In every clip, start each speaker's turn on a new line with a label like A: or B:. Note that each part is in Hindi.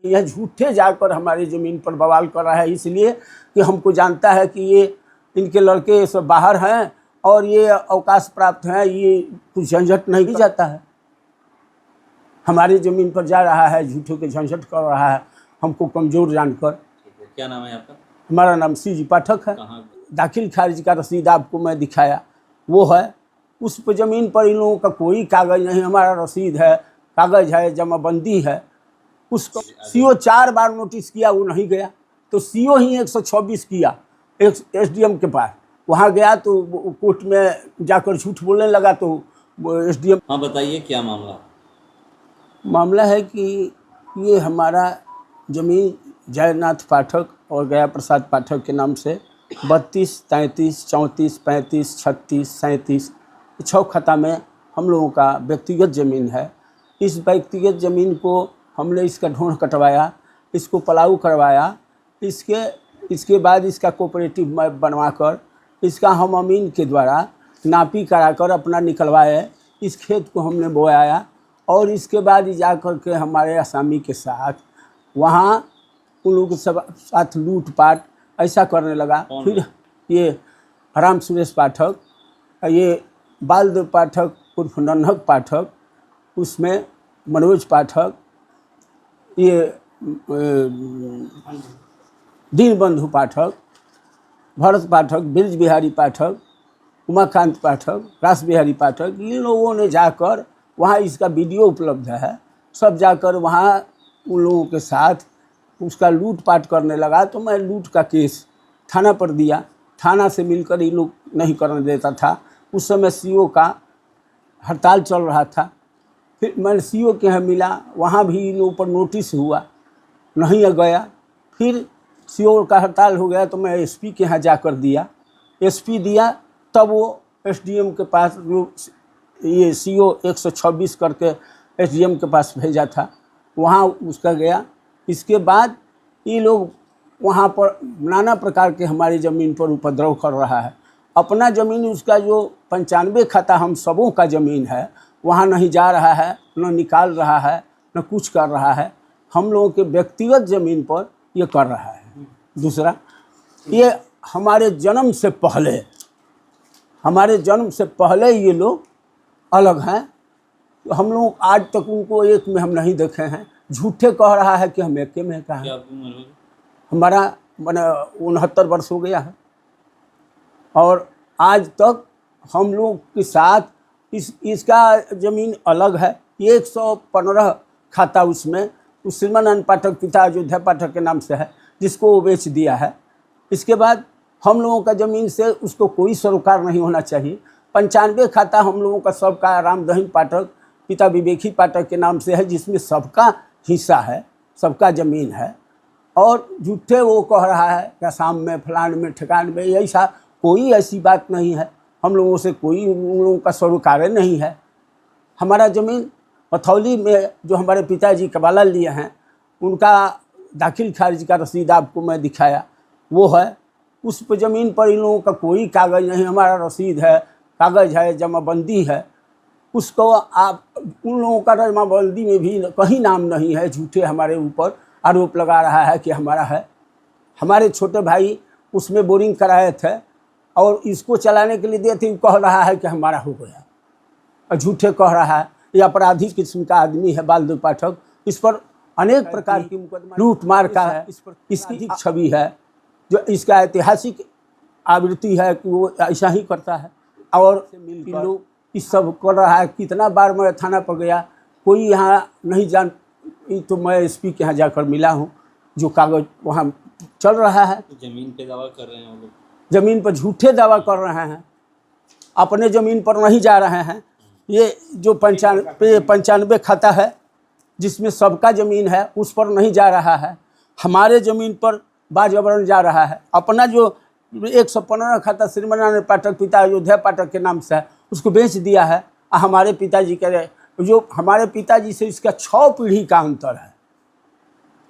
A: यह झूठे जाकर हमारी ज़मीन पर बवाल कर रहा है, इसलिए कि हमको जानता है कि ये इनके लड़के सब बाहर हैं और ये अवकाश प्राप्त हैं, ये कुछ झंझट नहीं जाता है। हमारी ज़मीन पर जा रहा है, झूठों के झंझट कर रहा है, हमको कमज़ोर जानकर।
B: क्या नाम है आपका?
A: हमारा नाम CG पाठक है। दाखिल खारिज का रसीद आपको मैं दिखाया, वो है। उस पर ज़मीन पर इन लोगों का कोई कागज़ नहीं, हमारा रसीद है, कागज़ है, जमाबंदी है। उसको CO 4 बार नोटिस किया, वो नहीं गया, तो CO ही 126 किया SDM के पास। वहाँ गया तो कोर्ट में जाकर झूठ बोलने लगा, तो SDM।
B: हाँ बताइए क्या
A: मामला है कि ये हमारा ज़मीन जयनाथ पाठक और गया प्रसाद पाठक के नाम से 32, 33, 34, 35, 36, 37 6 खाता में हम लोगों का व्यक्तिगत ज़मीन है। इस व्यक्तिगत ज़मीन को हमने इसका ढोंढ कटवाया, इसको पलाऊ करवाया, इसके बाद इसका कोऑपरेटिव मैप बनवाकर इसका हम अमीन के द्वारा नापी कराकर अपना निकलवाए। इस खेत को हमने बोयाया और इसके बाद जा कर के हमारे आसामी के साथ वहाँ उन लोगों के साथ लूटपाट ऐसा करने लगा। फिर ये राम सुरेश पाठक, ये बालदेव पाठक उर्फ नन्हक पाठक, उसमें मनोज पाठक, ये दीनबंधु पाठक, भरत पाठक, ब्रज बिहारी पाठक, उमाकांत पाठक, रास बिहारी पाठक, इन लोगों ने जाकर वहाँ, इसका वीडियो उपलब्ध है, सब जाकर वहाँ उन लोगों के साथ उसका लूटपाट करने लगा। तो मैं लूट का केस थाना पर दिया, थाना से मिलकर ये लोग नहीं करने देता था। उस समय CO का हड़ताल चल रहा था। फिर मैंने CO के यहाँ मिला, वहाँ भी इन लोगों पर नोटिस हुआ, नहीं गया। फिर CO का हड़ताल हो गया तो मैं SP के यहाँ जाकर दिया, SP दिया, तब वो SDM के पास जो ये CO 126 करके SDM के पास भेजा था, वहाँ उसका गया। इसके बाद ये लोग वहाँ पर नाना प्रकार के हमारी ज़मीन पर उपद्रव कर रहा है। अपना ज़मीन, उसका जो 95 खाता हम सबों का ज़मीन है, वहाँ नहीं जा रहा है, न निकाल रहा है, न कुछ कर रहा है। हम लोगों के व्यक्तिगत ज़मीन पर ये कर रहा है। दूसरा, ये हमारे जन्म से पहले ये लोग अलग हैं। हम लोग आज तक उनको एक में हम नहीं देखे हैं। झूठे कह रहा है कि हम एक में का है। हमारा मैंने 69 वर्ष हो गया है और आज तक हम लोग के साथ इसका ज़मीन अलग है। 115 खाता उसमें उस श्रीमानंद पाठक पिता अयोध्या पाठक के नाम से है, जिसको वो बेच दिया है। इसके बाद हम लोगों का ज़मीन से उसको कोई सरोकार नहीं होना चाहिए। 95 खाता हम लोगों का सबका रामदहीन पाठक पिता विवेकी पाठक के नाम से है, जिसमें सबका हिस्सा है, सबका ज़मीन है। और झूठे वो कह रहा है कि शाम में फलान में ठिकान में, ऐसा कोई ऐसी बात नहीं है। हम लोगों से कोई उन लोगों का सरोकार नहीं है। हमारा ज़मीन पथौली में जो हमारे पिताजी कबाला लिए हैं, उनका दाखिल खारिज का रसीद आपको मैं दिखाया, वो है। उस पर ज़मीन पर इन लोगों का कोई कागज़ नहीं, हमारा रसीद है, कागज़ है, जमाबंदी है। उसको आप उन लोगों का जमाबंदी में भी कहीं नाम नहीं है। झूठे हमारे ऊपर आरोप लगा रहा है कि हमारा है। हमारे छोटे भाई उसमें बोरिंग कराए थे और इसको चलाने के लिए दिए थे, कह रहा है कि हमारा हो गया, और झूठे कह रहा है। ये अपराधी किस्म का आदमी है बालदेव पाठक। इस पर अनेक प्रकार की मुकदमा लूट मार का है। इस पर इसकी छवि है, जो इसका ऐतिहासिक आवृत्ति है कि वो ऐसा ही करता है। और लोग इस सब कर रहा है। कितना बार मैं थाना पर गया, कोई यहाँ नहीं जान, तो मैं SP के यहाँ जाकर मिला हूँ, जो कागज़ वहाँ चल रहा है।
B: ज़मीन पे दावा कर रहे हैं वो लोग,
A: ज़मीन पर झूठे दावा कर रहे हैं, अपने ज़मीन पर नहीं जा रहे हैं। ये जो 95 खाता है, जिसमें सबका ज़मीन है, उस पर नहीं जा रहा है। हमारे ज़मीन पर बाजबरन जा रहा है। अपना जो 115 खाता श्रीमानंद पाठक पिता अयोध्या पाठक के नाम से है, उसको बेच दिया है। हमारे पिताजी के, जो हमारे पिताजी से इसका 6 पीढ़ी का अंतर है।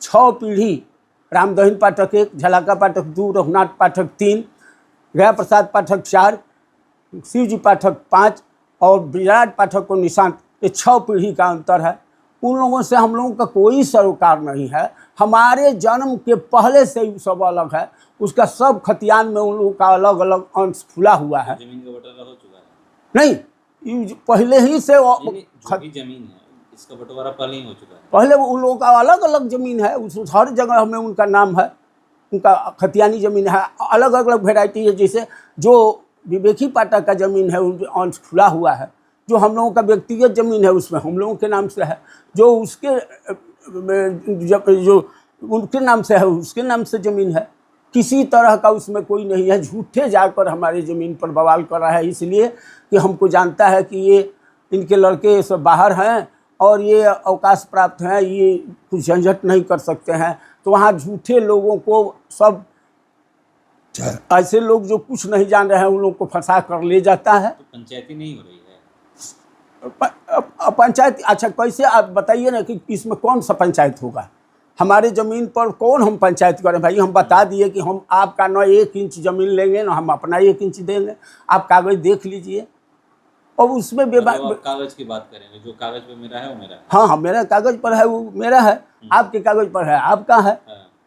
A: 6 पीढ़ी, रामदहीन पाठक 1, झलाका पाठक 2, रघुनाथ पाठक 3, गया प्रसाद पाठक 4, शिवजी पाठक 5 और विराट पाठक को निशांत, ये 6 पीढ़ी का अंतर है। उन लोगों से हम लोगों का कोई सरोकार नहीं है। हमारे जन्म के पहले से ही सब अलग है। उसका सब खतियान में उन लोगों का अलग अलग अंश खुला हुआ है।
B: जमीन का बंटवारा हो चुका है?
A: नहीं, ये पहले ही से
B: नहीं, जो भी जमीन है इसका बंटवारा पहले ही हो चुका है।
A: पहले उन लोगों का अलग अलग ज़मीन है, उस हर जगह में उनका नाम है, उनका खतियानी ज़मीन है, अलग अलग वेराइटी है। जैसे जो विवेकी पाठक का ज़मीन है उन अंश खुला हुआ है, जो हम लोगों का व्यक्तिगत ज़मीन है उसमें हम लोगों के नाम से है, जो उसके जो उनके नाम से है उसके नाम से ज़मीन है। किसी तरह का उसमें कोई नहीं है। झूठे जाकर हमारे ज़मीन पर बवाल कर रहा है, इसलिए कि हमको जानता है कि ये इनके लड़के सब बाहर हैं और ये अवकाश प्राप्त हैं, ये कुछ झंझट नहीं कर सकते हैं। तो वहाँ झूठे लोगों को, सब ऐसे लोग जो कुछ नहीं जान रहे हैं उन लोगों को फंसा कर ले जाता है।
B: तो पंचायती नहीं हो रही है?
A: पंचायत, अच्छा कैसे आप बताइए ना कि इसमें कौन सा पंचायत होगा? हमारे ज़मीन पर कौन हम पंचायत करें भाई? हम बता दिए कि हम आपका न 1 इंच ज़मीन लेंगे न हम अपना 1 इंच देंगे। आप कागज़ देख लीजिए और उसमें
B: कागज़ की बात करेंगे, जो कागज़ पे मेरा है वो मेरा है।
A: हाँ हाँ, मेरा कागज़ पर है वो मेरा है, आपके कागज़ पर है आपका है।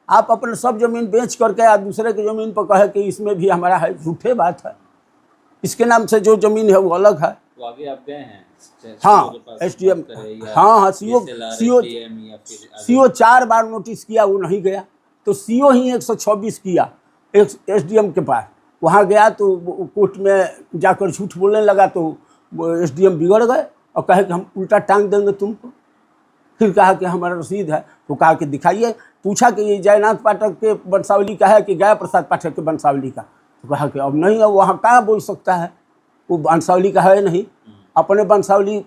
A: आप अपने सब ज़मीन बेच करके आप दूसरे की ज़मीन पर कहे कि इसमें भी हमारा है, झूठे बात है। इसके नाम से जो ज़मीन है वो अलग है।
B: तो आगे आप गए हैं?
A: हाँ, SDM, हाँ CO 4 बार नोटिस किया, वो नहीं गया। तो CO ही 126 किया SDM के पास। वहाँ गया तो कोर्ट में जाकर झूठ बोलने लगा, तो SDM बिगड़ गए और कहे कि हम उल्टा टांग देंगे तुमको। फिर कहा कि हमारा रसीद है, तो कहा कि दिखाइए। पूछा कि ये जयनाथ पाठक के बंसावली का है कि गया प्रसाद पाठक के बंसावली का? तो कहा कि अब नहीं है, वहाँ कहाँ बोल सकता है, वो बंसावली का है नहीं। अपने बंसावली,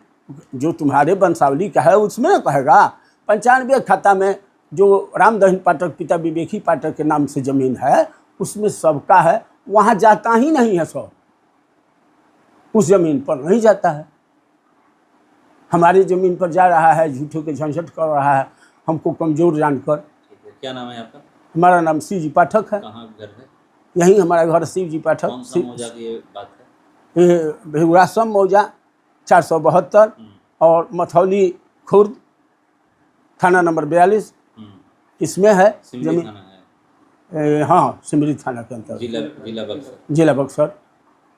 A: जो तुम्हारे बंसावली का है उसमें ना कहेगा। 95 खाता में जो रामदहिन पाठक पिता विवेकी पाठक के नाम से ज़मीन है उसमें सबका है, वहाँ जाता ही नहीं है सब, उस ज़मीन पर नहीं जाता है। हमारी ज़मीन पर जा रहा है, झूठों के झंझट कर रहा है, हमको कमज़ोर जानकर।
B: क्या नाम है आपका?
A: हमारा नाम शिव जी पाठक है।
B: कहाँ घर है?
A: यहीं हमारा घर शिव जी पाठक।
B: कौन सा मौजा की ये बात है?
A: ये भिगुरासम मौजा 472 और मथौली खुर्द थाना नंबर 42 इसमें है
B: सिमरी थाना है?
A: हाँ, सिमरी थाना के अंतर्गत,
B: जिला बक्सर।
A: जिला बक्सर,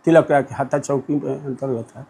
A: तिलक राय के हाथा चौकी में अंतर्गत है।